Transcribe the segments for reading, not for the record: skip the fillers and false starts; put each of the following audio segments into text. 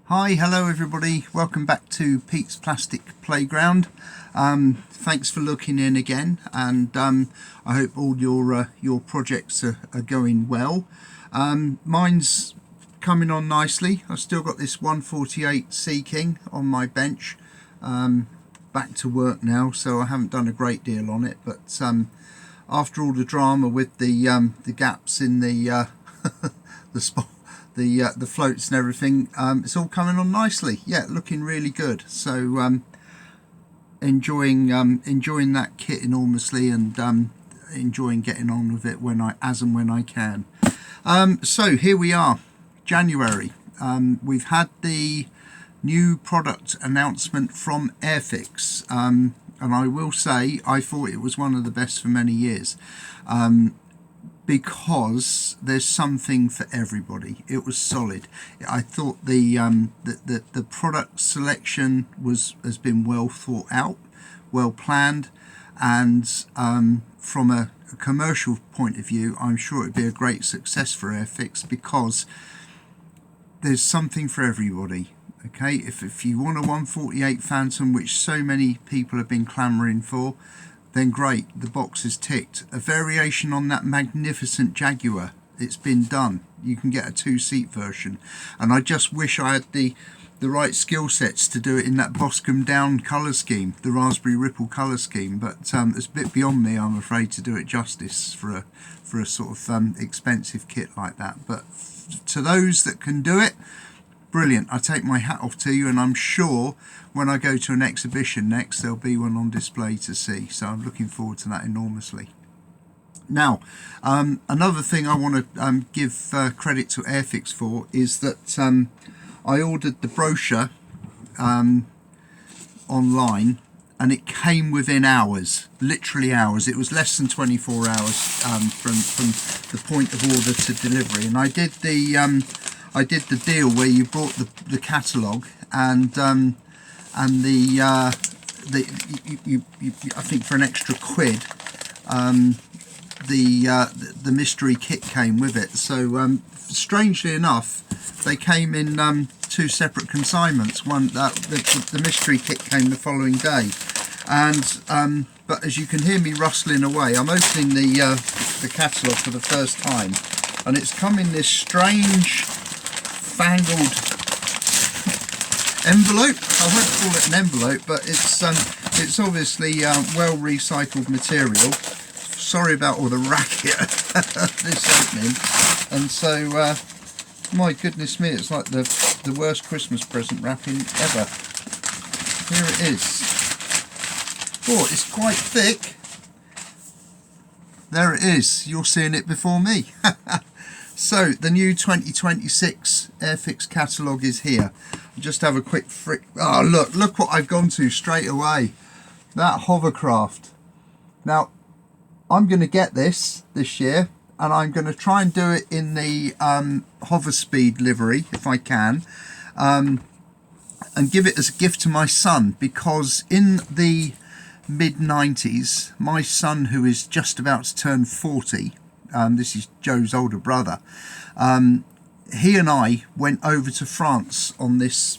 Hi, hello everybody. Welcome back to Pete's Plastic Playground. Thanks for looking in again, and I hope all your projects are going well. Mine's coming on nicely. I've still got this 148 Sea King on my bench. Back to work now, so I haven't done a great deal on it, but after all the drama with the gaps in the the spot, the floats and everything, it's all coming on nicely. Yeah, looking really good. So enjoying that kit enormously, and enjoying getting on with it as and when I can. So here we are, January. We've had the new product announcement from Airfix, and I will say I thought it was one of the best for many years, because there's something for everybody. It was solid. I thought the product selection has been well thought out, well planned, and from a commercial point of view, I'm sure it'd be a great success for Airfix, because there's something for everybody. Okay, if you want a 148 Phantom, which so many people have been clamoring for, then great, the box is ticked. A variation on that magnificent Jaguar, it's been done. You can get a 2-seat version, and I just wish I had the right skill sets to do it in that Boscombe Down colour scheme, the Raspberry Ripple colour scheme, but it's a bit beyond me, I'm afraid, to do it justice for a sort of expensive kit like that. But to those that can do it, brilliant. I take my hat off to you, and I'm sure when I go to an exhibition next, there'll be one on display to see, so I'm looking forward to that enormously. Now, another thing I want to give credit to Airfix for is that I ordered the brochure online, and it came within hours, literally hours. It was less than 24 hours from the point of order to delivery, and I did the deal where you bought the catalogue, and you I think for an extra £1, the mystery kit came with it. So strangely enough, they came in 2 separate consignments. One, the mystery kit came the following day, and but as you can hear me rustling away, I'm opening the catalogue for the first time, and it's come in this strange fangled envelope. I won't call it an envelope, but it's obviously well recycled material. Sorry about all the racket this opening. And so my goodness me, it's like the worst Christmas present wrapping ever. Here it is. Oh, it's quite thick. There it is. You're seeing it before me. So the new 2026 Airfix catalogue is here. I'll just have a quick oh, look what I've gone to straight away. That hovercraft. Now, I'm going to get this year, and I'm going to try and do it in the hover speed livery if I can, and give it as a gift to my son, because in the mid-90s, my son, who is just about to turn 40, this is Joe's older brother, he and I went over to France on this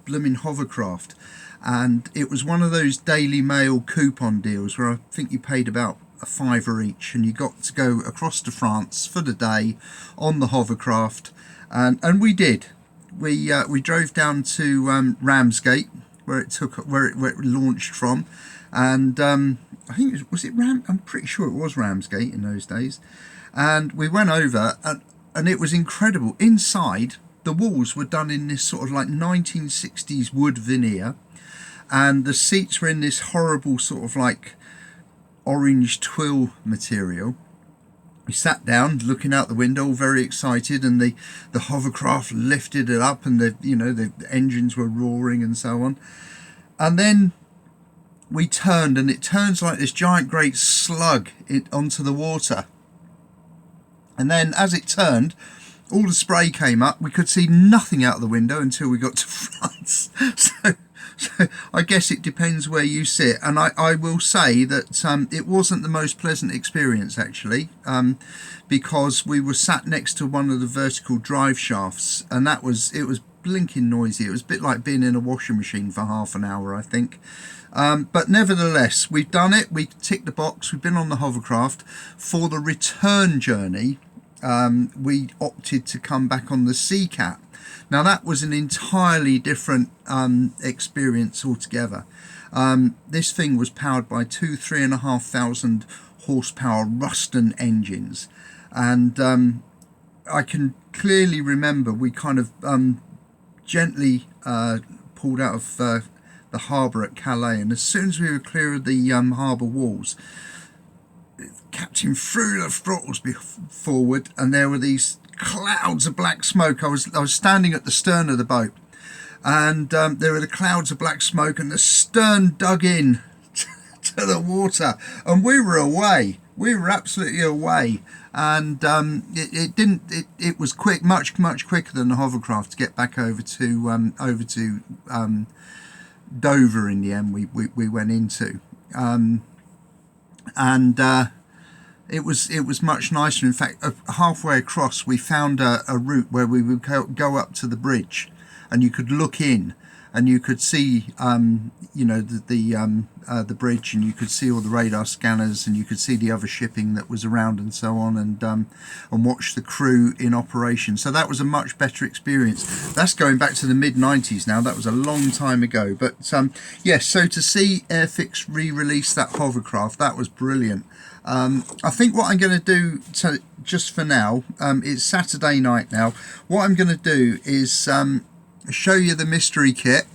blooming hovercraft, and it was one of those Daily Mail coupon deals where I think you paid about £5 each, and you got to go across to France for the day on the hovercraft, and we did. We drove down to Ramsgate, where it launched from, and I think I'm pretty sure it was Ramsgate in those days. And we went over, and it was incredible. Inside, the walls were done in this sort of like 1960s wood veneer, and the seats were in this horrible sort of like orange twill material. We sat down, looking out the window, all very excited, and the hovercraft lifted it up, and the engines were roaring and so on. And then we turned, and it turns like this giant great slug onto the water. And then as it turned, all the spray came up. We could see nothing out the window until we got to France. So I guess it depends where you sit. And I will say that it wasn't the most pleasant experience, actually, because we were sat next to one of the vertical drive shafts, and it was blinking noisy. It was a bit like being in a washing machine for half an hour, I think. But nevertheless, we've done it. We ticked the box. We've been on the hovercraft. For the return journey, we opted to come back on the Sea Cat. Now that was an entirely different experience altogether. This thing was powered by 3,500 horsepower Ruston engines, and I can clearly remember we kind of gently pulled out of the harbour at Calais, and as soon as we were clear of the harbour walls, Captain threw the throttles forward, and there were these clouds of black smoke. I was standing at the stern of the boat, and there were the clouds of black smoke, and the stern dug in to the water, and we were away. We were absolutely away, and it was quick, much quicker than the hovercraft to get back over to Dover in the end. We went into, it was much nicer. In fact, halfway across we found a route where we would go up to the bridge, and you could look in and you could see the bridge, and you could see all the radar scanners, and you could see the other shipping that was around and so on, and watch the crew in operation. So that was a much better experience. That's going back to the mid-90s now. That was a long time ago. But yes, so to see Airfix re-release that hovercraft, that was brilliant. I think what I'm going to do just for now, it's Saturday night now, what I'm going to do is show you the mystery kit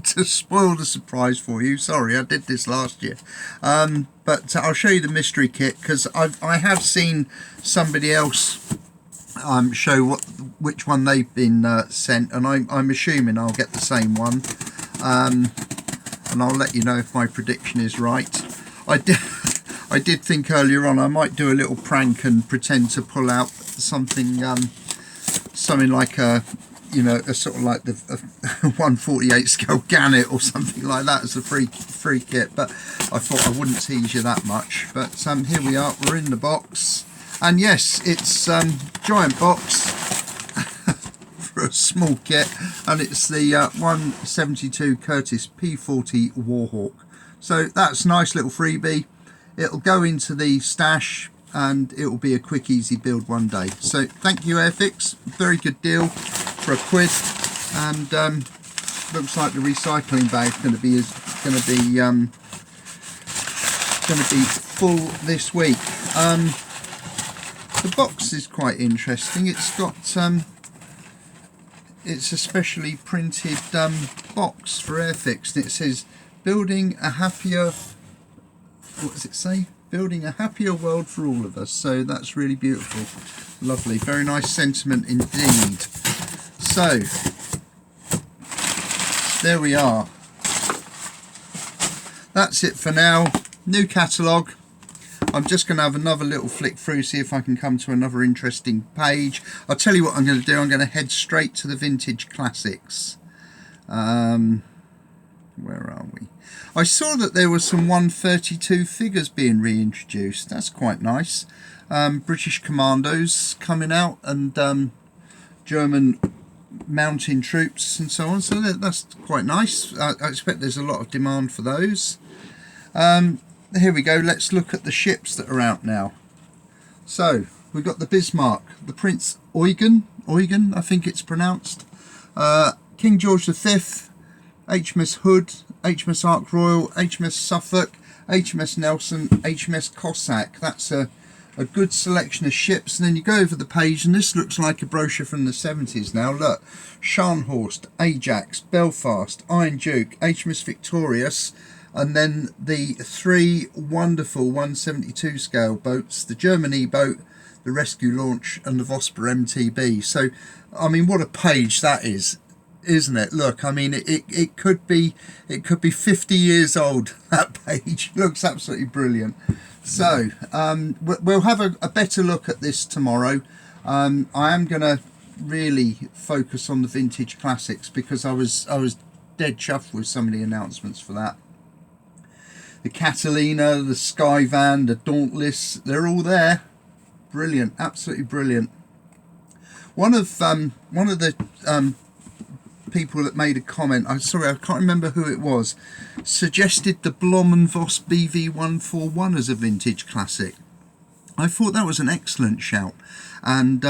to spoil the surprise for you. Sorry, I did this last year, but I'll show you the mystery kit, because I have seen somebody else show which one they've been sent, and I'm assuming I'll get the same one, and I'll let you know if my prediction is right. I did think earlier on I might do a little prank and pretend to pull out something like a sort of like the 1/48 scale Gannet or something like that as a free kit, but I thought I wouldn't tease you that much. But here we are, we're in the box, and yes, it's giant box for a small kit, and it's the 172 Curtis P40 Warhawk. So that's a nice little freebie. It'll go into the stash, and it will be a quick easy build one day. So thank you Airfix, very good deal for £1, and looks like the recycling bag's going to be full this week. The box is quite interesting. It's got it's a specially printed box for Airfix, and it says building a happier, what does it say? Building a happier world for all of us. So that's really beautiful, lovely, very nice sentiment indeed. So there we are. That's it for now. New catalogue. I'm just going to have another little flick through, see if I can come to another interesting page. I'll tell you what I'm going to do. I'm going to head straight to the vintage classics. Where are we? I saw that there were some 132 figures being reintroduced. That's quite nice. British Commandos coming out, and German mountain troops and so on. So that's quite nice. I expect there's a lot of demand for those. Here we go. Let's look at the ships that are out now. So we've got the Bismarck, the Prince Eugen, I think it's pronounced, King George V, HMS Hood, HMS Ark Royal, HMS Suffolk, HMS Nelson, HMS Cossack. That's a good selection of ships. And then you go over the page, and this looks like a brochure from the 70s now. Look, Scharnhorst, Ajax, Belfast, Iron Duke, HMS Victorious, and then the three wonderful 172 scale boats, the German E-boat, the Rescue Launch, and the Vosper MTB. So, I mean, what a page that is, isn't it? Look, I mean, it could be 50 years old. That page looks absolutely brilliant. So we'll have a better look at this tomorrow. I am going to really focus on the vintage classics, because I was dead chuffed with some of the announcements for that. The Catalina, the Skyvan, the Dauntless, they're all there. Brilliant, absolutely brilliant. One of the people that made a comment, I'm sorry, I can't remember who it was, suggested the Blom & Voss BV141 as a vintage classic. I thought that was an excellent shout, and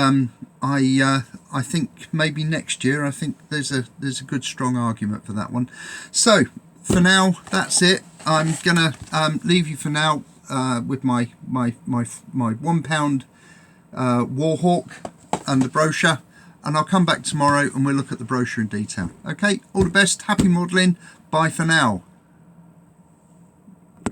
I think maybe next year, I think there's a good strong argument for that one. So for now, that's it. I'm gonna leave you for now with my £1 Warhawk and the brochure, and I'll come back tomorrow and we'll look at the brochure in detail. Okay, all the best, happy modelling, bye for now.